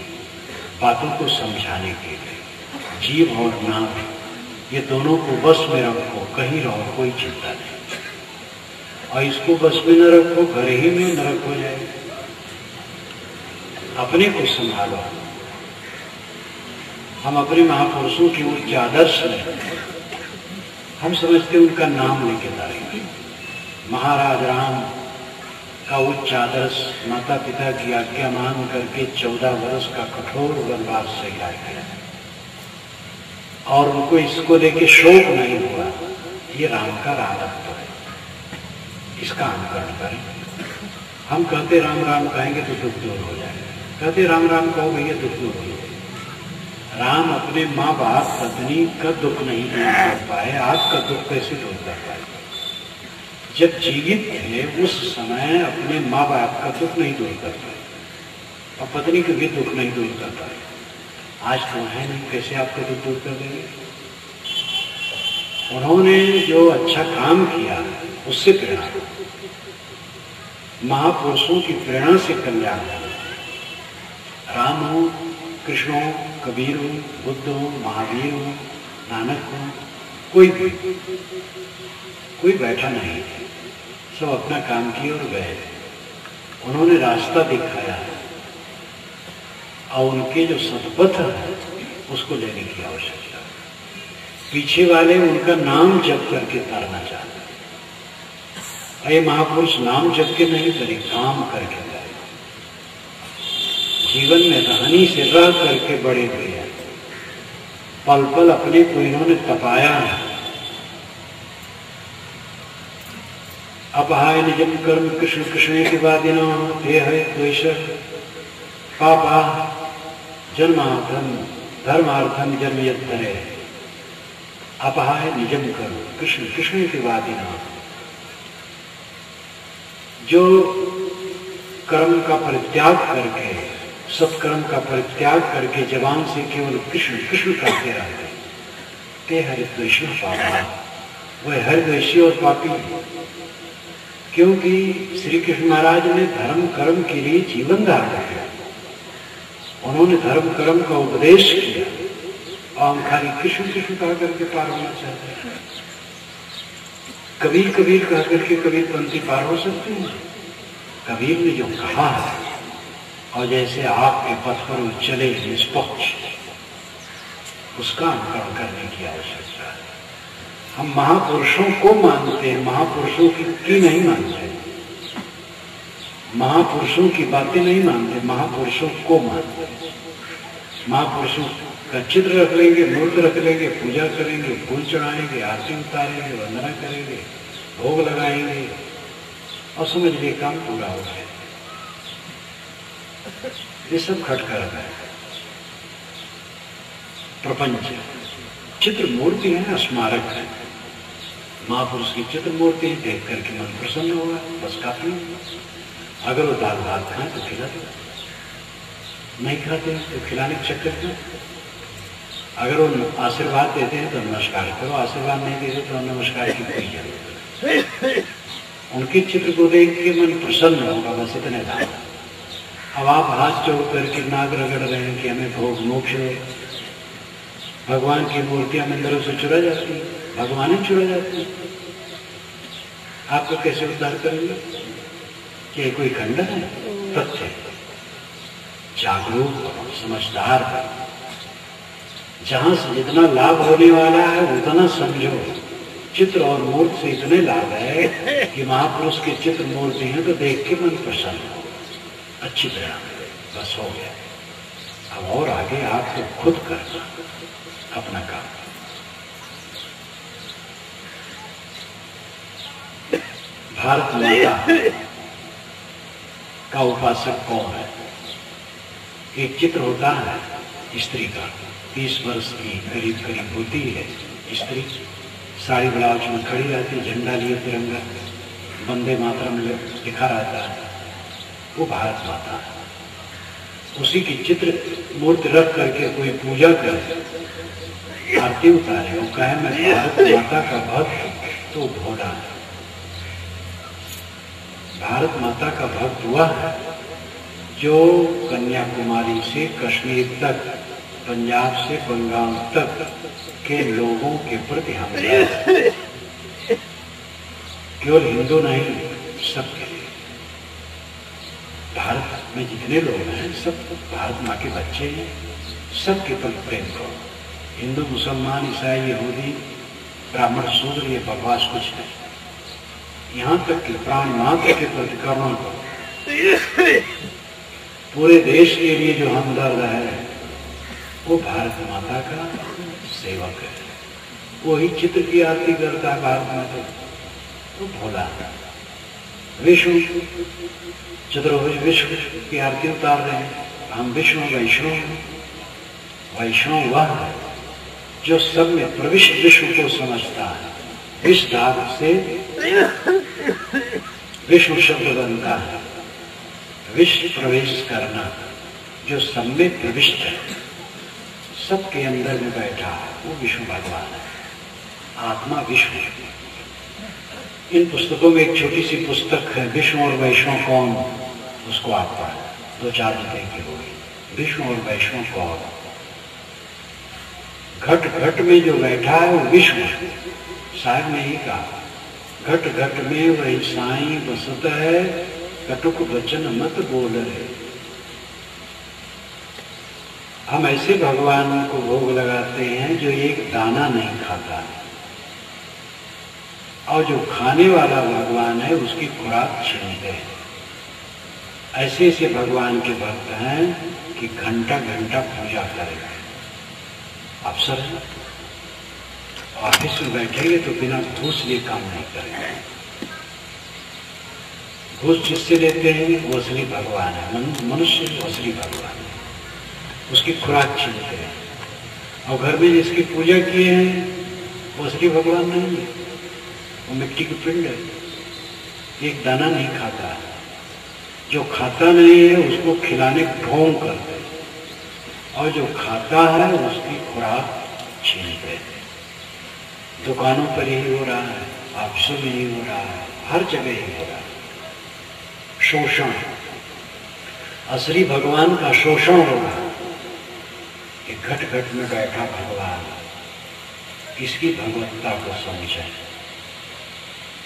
बातों को समझाने के लिए। जीव और नाभ ये दोनों को बस में रखो, कहीं रहो, कोई चिंता नहीं। और इसको बस में न रखो, घर ही में नरक हो जाए। अपने को संभालो। हम अपने महापुरुषों की उच्च आदर्श में हम समझते उनका नाम लेके तारेंगे। महाराज राम का उच्च आदर्श माता पिता की आज्ञा मान करके 14 वर्ष का कठोर वनवास से गया और उनको इसको लेके शोक नहीं हुआ। ये राम का राजत्व है, इसका अनुकरण करें। हम कहते राम राम कहेंगे तो दुख दूर हो जाएगा, कहते राम राम कहो भैया दुख दूर हो जाएगा। राम अपने माँ बाप पत्नी का दुख नहीं दूर कर पाए, आपका दुख कैसे दूर कर पाए? जब जीवित थे उस समय अपने माँ बाप का दुख नहीं दूर कर पाए और पत्नी का भी दुख नहीं दूर कर पाए। आज तो है नहीं, कैसे आपका दुख दूर कर देंगे? उन्होंने जो अच्छा काम किया उससे प्रेरणा, महापुरुषों की प्रेरणा से कल्याण हुआ। राम हो, कृष्ण हो, कबीर हो, बुद्ध हो, महावीर हो, नानक हो, कोई बैठा नहीं, सब अपना काम किए और गए। उन्होंने रास्ता दिखाया और उनके जो सतपथ है उसको लेने की आवश्यकता। पीछे वाले उनका नाम जप करके तरना चाहते, अरे महापुरुष नाम जप के नहीं करे, काम करके करे। जीवन में रहनी से रह करके बड़े हुए हैं, पल पल अपने को इन्होंने तपाया है। अपहाय निजम कर्म कृष्ण कृष्ण के बाद हे है द्वेष पापा जन्मार्थम धर्मार्थम जन्म यत्तरे। अपहाय निजम कर्म कृष्ण कृष्ण के बाद जो कर्म का परित्याग करके, सत्कर्म का परित्याग करके जवान से केवल कृष्ण कृष्ण करते रहते, ते हरिद्वेषी पापा, वह हरिद्वेषी और पापी। क्योंकि श्री कृष्ण महाराज ने धर्म कर्म के लिए जीवन धारण किया, उन्होंने धर्म कर्म का उपदेश किया और हम खाली कृष्ण कृष्ण कह करके पार होना चाहते हैं। कबीर कबीर कह करके कबीर पंथी पार हो सकते हैं? कबीर ने जो कहा है और जैसे आपके पथ पर वो चले निष्पक्ष, उसका अनुकरण करने की आवश्यकता है। हम महापुरुषों को मानते हैं, महापुरुषों की नहीं मानते, महापुरुषों की बातें नहीं मानते, महापुरुषों को मानते हैं। महापुरुषों का चित्र रख लेंगे, मूर्त रख लेंगे, पूजा करेंगे, फूल चढ़ाएंगे, आरती उतारेंगे, वंदना करेंगे, भोग लगाएंगे और समझ लिए काम पूरा हो गया। ये सब खटकर है। प्रपंच चित्र मूर्ति है, स्मारक है। महापुरुष की चित्र मूर्ति देख करके मन प्रसन्न होगा, बस काफी। अगर वो दाल भात खाए तो खिला दो, नहीं खाते तो खिलाने के चक्कर में। अगर वो आशीर्वाद देते हैं तो नमस्कार करो, आशीर्वाद नहीं देते तो नमस्कार की कोई जरूरत नहीं। उनके चित्र को देख के मन प्रसन्न होगा, बस इतने दाम। अब आप हाथ जोड़ करके नाक रगड़ रहे हैं कि हमें भोग मोक्ष दे। भगवान की मूर्तियां मंदिरों से चुरा जाती है, भगवान ही चुरा जाती है। आपको कैसे उद्धार करेंगे? क्या कोई खंडन है? तथ्य जागरूक समझदार, जहां से जितना लाभ होने वाला है उतना समझो, चित्र और मूर्ति से इतने लाभ है कि महापुरुष के चित्र मूर्ति हैं तो देख के मन प्रसन्न हो, अच्छी तरह बस हो गया। अब और आगे आप तो खुद करना अपना काम। भारत माता का उपासक कौन है? एक चित्र होता है स्त्री का, 30 वर्ष की करीब करीब होती है स्त्री, साड़ी ब्लाउज में खड़ी रहती, झंडा लिए तिरंगा, वंदे मातरम लिखा रहता है, वो भारत माता है। उसी की चित्र मूर्ति रख करके कोई पूजा करे, आरती उतारे, वो कहे मैं भारत माता का भक्त, तो भोला है। भारत माता का भक्त हुआ है जो कन्याकुमारी से कश्मीर तक, पंजाब से बंगाल तक के लोगों के प्रति हमदर्द, केवल हिंदू नहीं सबके लिए। भारत में जितने लोग हैं सब भारत माँ के बच्चे हैं, सबके प्रति प्रेम करो। हिंदू, मुसलमान, ईसाई, यहूदी, ब्राह्मण, शूद्र, ये बकवास कुछ नहीं। यहाँ तक कि प्राण मात्र के प्रति करुणा करो। पूरे देश के लिए जो हमदर्द है वो भारत माता का सेवक है, वही चित्र की आरती करता है भारत माता, तो भोला है। विष्णु चतुर्भुज विश्व की आरती उतार रहे हैं, हम विष्णु वैष्णव। वैष्णव वह है जो सब में प्रविष्ट विष्णु को समझता है। इस धातु से विष्णु शब्द बनता है, विश्व प्रवेश करना, जो सब में प्रविष्ट है, सबके अंदर में बैठा है, वो विष्णु भगवान है। आत्मा विष्णु। इन पुस्तकों में एक छोटी सी पुस्तक है, विष्णु और वैष्णव कौन, उसको आप पढ़ें, 2-4 रुपए की होगी। विष्णु और वैष्णव कौन? घट घट में जो बैठा है वो विष्णु है। साहब ने ही कहा, घट घट में वही साईं बसत है, कटुक वचन मत बोल रहे। हम ऐसे भगवान को भोग लगाते हैं जो एक दाना नहीं खाता है, और जो खाने वाला भगवान है उसकी खुराक छीनते हैं। ऐसे ऐसे भगवान के भक्त हैं कि घंटा घंटा पूजा करेंगे। अफसर ऑफिस में बैठेंगे तो बिना घूस लिए काम नहीं करेंगे। घूस जिससे लेते हैं वो असली भगवान है, मनुष्य वो असली भगवान है, उसकी खुराक छीनते हैं। और घर में जिसकी पूजा किए हैं वो असली भगवान नहीं है, वो मिट्टी की पिंड है, एक दाना नहीं खाता है। जो खाता नहीं है उसको खिलाने ढोंग करते हैं, और जो खाता है उसकी खुराक छीनते हैं। दुकानों पर यही हो रहा है, ऑफिसों में यही हो रहा है, हर जगह यही हो रहा है। शोषण, असली भगवान का शोषण हो रहा है। कि घट घट में बैठा भगवान, इसकी भगवत्ता को समझें,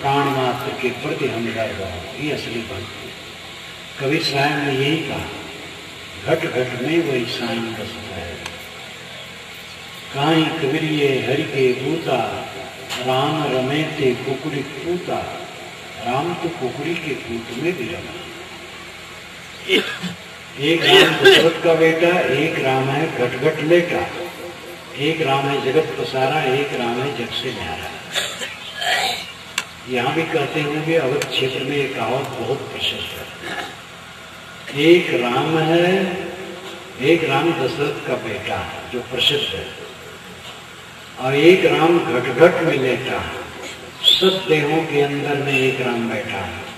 प्राण मात्र के प्रति हमदर्द हो, ये असली भक्ति। कबीर साहब ने यही कहा, घट घट में वही साईं बसता है। काई कबीरिये हरि के पूता, राम रमे ते कुकुरी पूता। राम तो कुकुरी के पूत में भी रमा। एक राम दशरथ का बेटा, एक राम है घट घट लेटा, एक राम है जगत पसारा, एक राम है जग से न्यारा। यहाँ भी कहते होंगे, अवध क्षेत्र में एक कहावत बहुत प्रसिद्ध है। एक राम है, एक राम दशरथ का बेटा है जो प्रसिद्ध है, और एक राम घट घट में लेटा है। सब देहों के अंदर में एक राम बैठा है,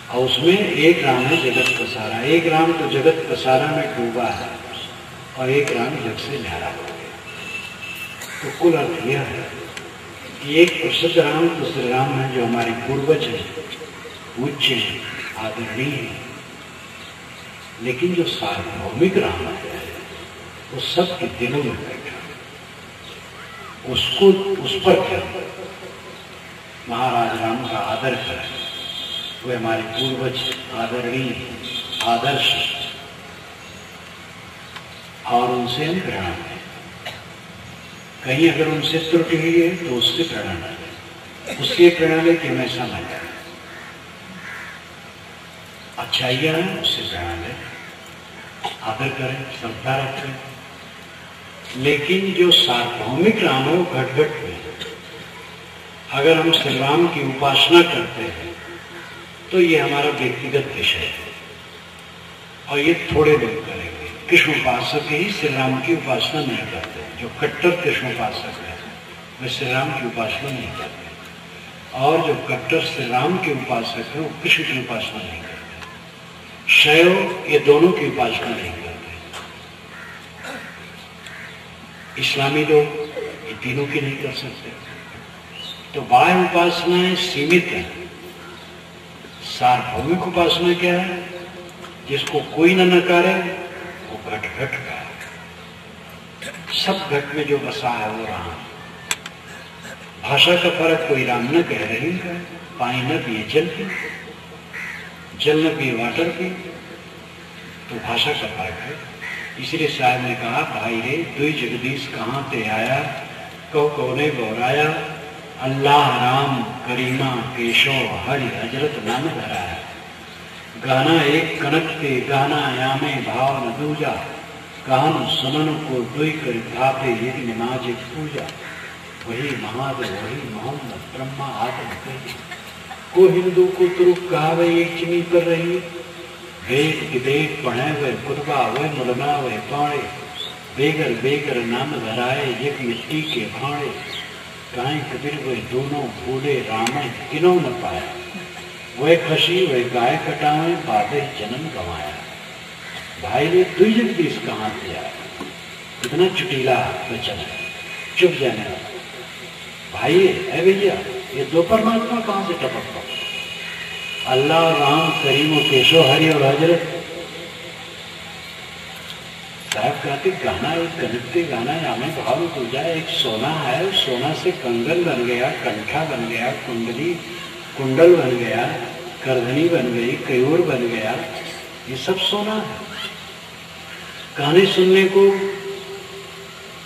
और उसमें एक राम है जगत पसारा। एक राम तो जगत पसारा में डूबा है, और एक राम जग से न्यारा हो गया। तो कुल अर्थ यह है कि एक प्रसिद्ध राम दूसरे राम है जो हमारे पूर्वज हैं, पूज्य हैं, आदरणीय हैं। लेकिन जो सार्वभौमिक राम है वो सबके दिलों में बैठा, उसको उस पर क्या महाराज राम का आदर करें। वे हमारे पूर्वज आदरणीय, आदर्श, और उनसे हम प्रेरणा करें। कहीं अगर उनसे त्रुटि हुई है तो उससे प्रेरणा लें, उससे प्रेरणा लें कि हम ऐसा न करें। अच्छाइयाँ हैं उससे प्रेरणा लें, आदर करें, श्रद्धा रखें। लेकिन जो सार्वभौमिक राम है वो घट घट में। अगर हम श्री राम की उपासना करते हैं तो ये हमारा व्यक्तिगत विषय है और ये थोड़े लोग करेंगे। कृष्ण उपासक ही श्री राम की उपासना नहीं करते। जो कट्टर कृष्ण उपासक है वे श्री राम की उपासना नहीं करते, और जो कट्टर श्री राम के उपासक है वो कृष्ण की उपासना नहीं करते। शैव ये दोनों की उपासना नहीं करते। इस्लामी लोग ये तीनों की नहीं कर सकते। तो बाह्य उपासनाएं सीमित है। सार्वभौमिक उपासना क्या है? जिसको कोई न नकारे वो घट घट का है। सब घट में जो बसा है वो राम। भाषा का फर्क, कोई राम न कह रही है, पानी न पिए जल पी, जल न पिए वाटर पी, तो भाषा का फर्क है। इसलिए साहब ने कहा, भाई रे दुई जगदीश कहाँ ते आया, कौने गौराया, अल्लाह राम करीमा केशव हरि हजरत नाम धराया। गाना एक कनक ते गाना यामे भाव न दूजा, कहन सुनन को दुई कर धापे यदि नमाज पूजा। वही महादेव वही मोहम्मद ब्रह्मा आदम कही, को हिंदू को तुरुक कहावे एक चिनी कर रही। वेद विदेक पढ़े वे कुतबा वे मुलना वे पाड़े, बेगर बेगर नाम धराए एक मिट्टी के भाड़े। गाय कबीर वे दोनों बूढ़े रामे किनो न पाया, वह खसी वह गाय कटावे बाधे जन्म गंवाया। भाई ने दुई जगदीश कहाँ से आया? इतना चुटीला वचन है, चुप जाने वाला। भाई है भैया, ये दो परमात्मा कहाँ से टपक पा? अल्लाह राम करीम और केशव हरि और हजरत। साहब कहते गाना एक कनकते गाना यामे भाव हो जाए। एक सोना है, सोना से कंगन बन गया, कंठा बन गया, कुंडली कुंडल बन गया, करधनी बन गई, कयूर बन गया, ये सब सोना है। गाने सुनने को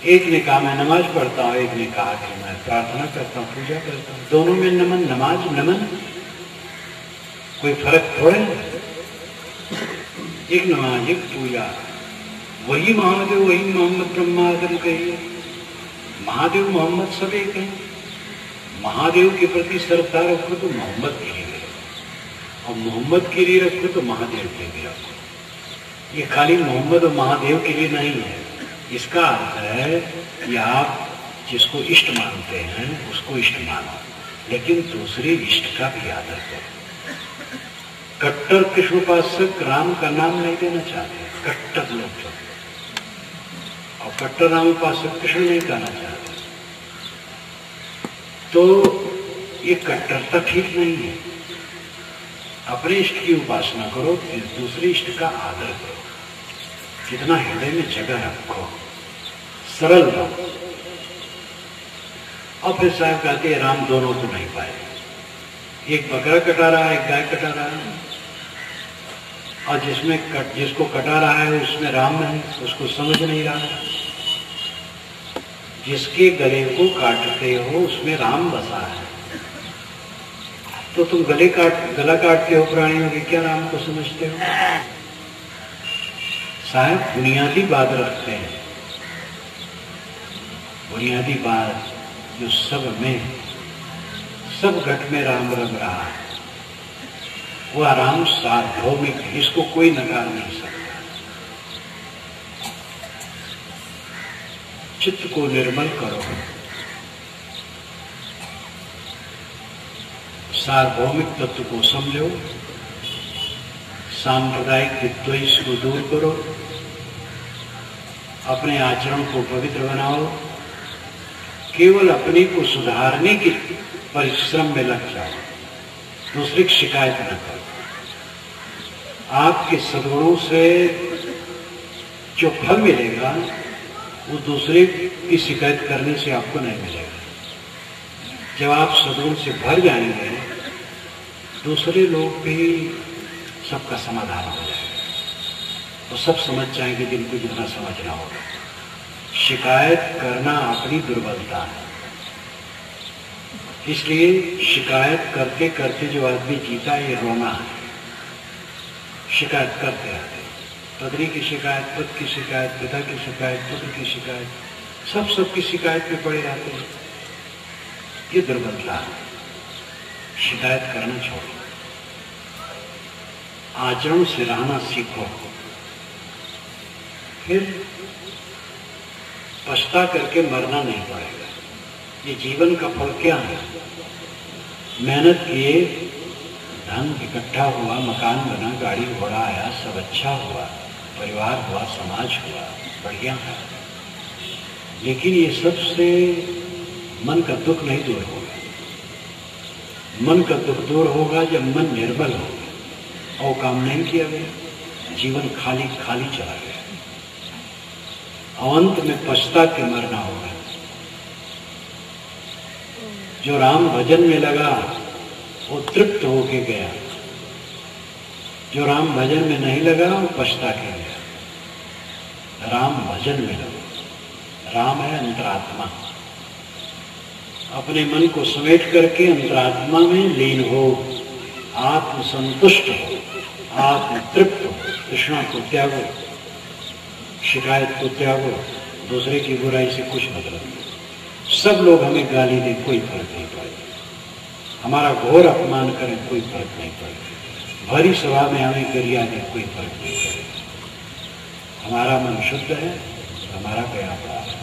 एक ने कहा मैं नमाज पढ़ता हूँ, एक ने कहा कि मैं प्रार्थना करता हूँ, पूजा करता हूँ। दोनों में नमन, नमाज नमन कोई फर्क थोड़े है। एक नमाज एक पूजा, वही महादेव वही मोहम्मद ब्रह्मा आदम कहिए। महादेव मोहम्मद सब एक है। महादेव के प्रति श्रद्धा रखो तो मोहम्मद के लिए रखो, और मोहम्मद के लिए रखो तो महादेव के लिए रखो। ये खाली मोहम्मद और महादेव के लिए नहीं है। इसका अर्थ है कि आप जिसको इष्ट मानते हैं उसको इष्ट मानो, लेकिन दूसरे इष्ट का भी आदर करो। कट्टर कृष्ण उपासक राम का नाम नहीं देना चाहते, कट्टर लोग जो, और कट्टर राम उपासक कृष्ण नहीं कहना चाहते। तो ये कट्टरता ठीक नहीं है। अपने इष्ट की उपासना करो, फिर दूसरे इष्ट का आदर करो। जितना हृदय में जगह रखो, सरल रहो। और फिर साहब कहते हैं राम दोनों तो नहीं पाए। एक बकरा कटा रहा है, एक गाय कटा रहा है, और जिसको कटा रहा है उसमें राम है, उसको समझ नहीं रहा है। जिसके गले को काटते हो उसमें राम बसा है, तो तुम गला काटते हो प्राणियों के, क्या राम को समझते हो? साहब बुनियादी बात रखते हैं, बुनियादी बात जो सब घट में राम रंग रहा है, वह राम सार्वभौमिक है, इसको कोई नकार नहीं सकता। चित्त को निर्मल करो, सार्वभौमिक तत्व को समझो, सांप्रदायिक विद्वेष को दूर करो, अपने आचरण को पवित्र बनाओ, केवल अपने को सुधारने के परिश्रम में लग जाओ, दूसरे की शिकायत न करो। आपके सद्गुणों से जो फल मिलेगा वो दूसरे की शिकायत करने से आपको नहीं मिलेगा। जब आप सद्गुण से भर जाएंगे, दूसरे लोग भी सबका समाधान हो जाएगा, तो सब समझ जाएंगे जिनको जितना समझना होगा। शिकायत करना अपनी दुर्बलता है। इसलिए शिकायत करते करते जो आदमी जीता ये रोना है। शिकायत करते रहते, पत्नी की शिकायत, पति की शिकायत, पिता की शिकायत, पुत्र की शिकायत, सबकी शिकायत में पड़े रहते हैं। ये दुर्बलता है। शिकायत करना छोड़ो, आचरण से रहना सीखो, फिर पछता करके मरना नहीं पड़ेगा। ये जीवन का फल क्या है? मेहनत किए, धन इकट्ठा हुआ, मकान बना, गाड़ी घोड़ा आया, सब अच्छा हुआ, परिवार हुआ, समाज हुआ, बढ़िया है। लेकिन ये सबसे मन का दुख नहीं दूर होगा। मन का दुख दूर होगा जब मन निर्बल होगा और काम नहीं किया गया, जीवन खाली खाली चला गया, अंत में पछता के मरना होगा। जो राम भजन में लगा वो तृप्त होके गया, जो राम भजन में नहीं लगा वो पछता के गया। राम भजन में लगा। राम है अंतरात्मा। अपने मन को समेट करके अंतरात्मा में लीन हो, आत्म संतुष्ट हो, आत्म तृप्त हो, तृष्णा को त्यागो, शिकायत को त्यागो। दूसरे की बुराई से कुछ मतलब नहीं। सब लोग हमें गाली दें, कोई फर्क नहीं पड़ेगा। हमारा घोर अपमान करें, कोई फर्क नहीं पड़ेगा। भरी सभा में हमें गरिया दें, कोई फर्क नहीं पड़ेगा। हमारा मन शुद्ध है, हमारा गया पड़ा है।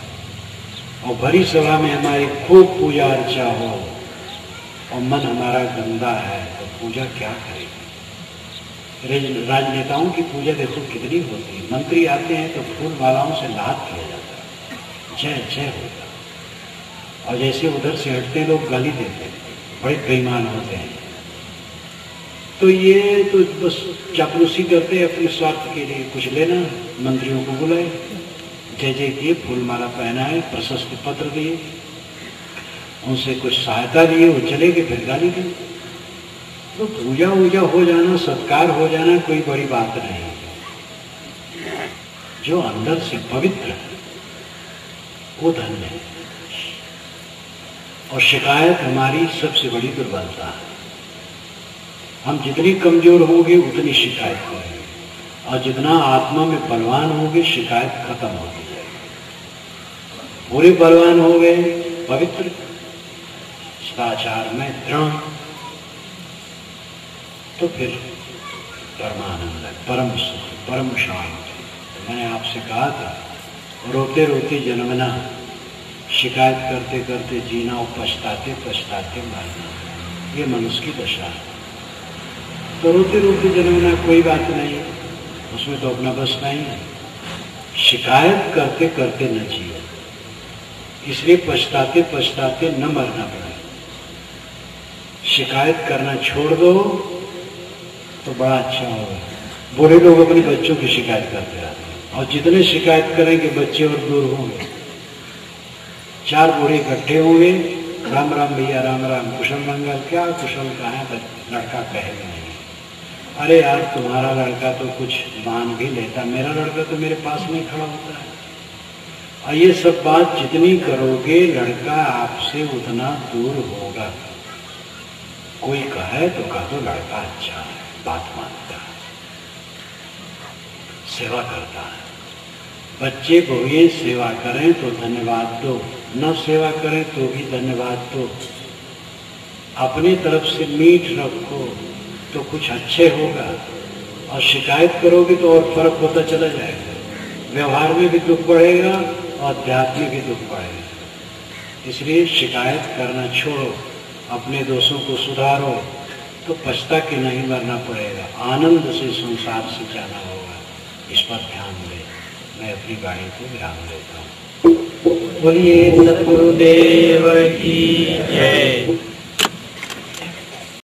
और भरी सभा में हमारी खूब पूजा अर्चा हो और मन हमारा गंदा है तो पूजा क्या करेगी? राजनेताओं की पूजा देखो कितनी होती है। मंत्री आते हैं तो फूल मालाओं से लाद किया जाता है, जय जय होता है। और जैसे उधर से हटते लोग गाली देते हैं, बड़े बेईमान होते हैं। तो ये तो बस चापलूसी करते हैं अपने स्वार्थ के लिए। कुछ लेना, मंत्रियों को बुलाए, जय जय किए, फूल माला पहनाए, प्रशस्ति पत्र दिए, उनसे कुछ सहायता लिए, वो चले गए, फिर गाली दी। तो पूजा वूजा हो जाना, सत्कार हो जाना कोई बड़ी बात नहीं है। जो अंदर से पवित्र है वो धन्य है। और शिकायत हमारी सबसे बड़ी दुर्बलता है। हम जितनी कमजोर होंगे उतनी शिकायत करेंगे, और जितना आत्मा में बलवान होंगे शिकायत खत्म होती जाएगी। पूरे बलवान हो गए, पवित्र, सदाचार में दृढ़, तो फिर परमानंद है, परम सुख, परम शांति। तो मैंने आपसे कहा था, रोते रोते जन्मना, शिकायत करते करते जीना और पछताते पछताते मरना, ये मनुष्य की दशा है। तो रोते रोते जन्मना कोई बात नहीं, उसमें तो अपना बस नहीं है। शिकायत करते करते न जियो, इसलिए पछताते पछताते न मरना पड़े। शिकायत करना छोड़ दो तो बड़ा अच्छा होगा। बूढ़े लोग अपने बच्चों की शिकायत करते रहते हैं, और जितने शिकायत करेंगे बच्चे और दूर होंगे। चार बूढ़े इकट्ठे होंगे, राम राम भैया, राम राम, कुशल मंगल, क्या कुशल कहाँ है? लड़का कहेगा नहीं, अरे यार तुम्हारा लड़का तो कुछ मान भी लेता, मेरा लड़का तो मेरे पास नहीं खड़ा होता है। और ये सब बात जितनी करोगे लड़का आपसे उतना दूर होगा। कोई कहे तो कह दो लड़का अच्छा है, बात मानता है, सेवा करता है। बच्चे बहुए सेवा करें तो धन्यवाद दो, न सेवा करें तो भी धन्यवाद दो। अपनी तरफ से मीठ रखो तो कुछ अच्छे होगा, और शिकायत करोगे तो और फर्क होता चला जाएगा। व्यवहार में भी दुख बढ़ेगा और अध्यात्म में भी दुख बढ़ेगा। इसलिए शिकायत करना छोड़ो, अपने दोषों को सुधारो, तो पछता के नहीं मरना पड़ेगा। आनंद से संसार से जाना होगा। इस पर ध्यान दें। मैं अपनी वाणी को विराम देता हूँ। बोलिए सतगुरुदेव की जय।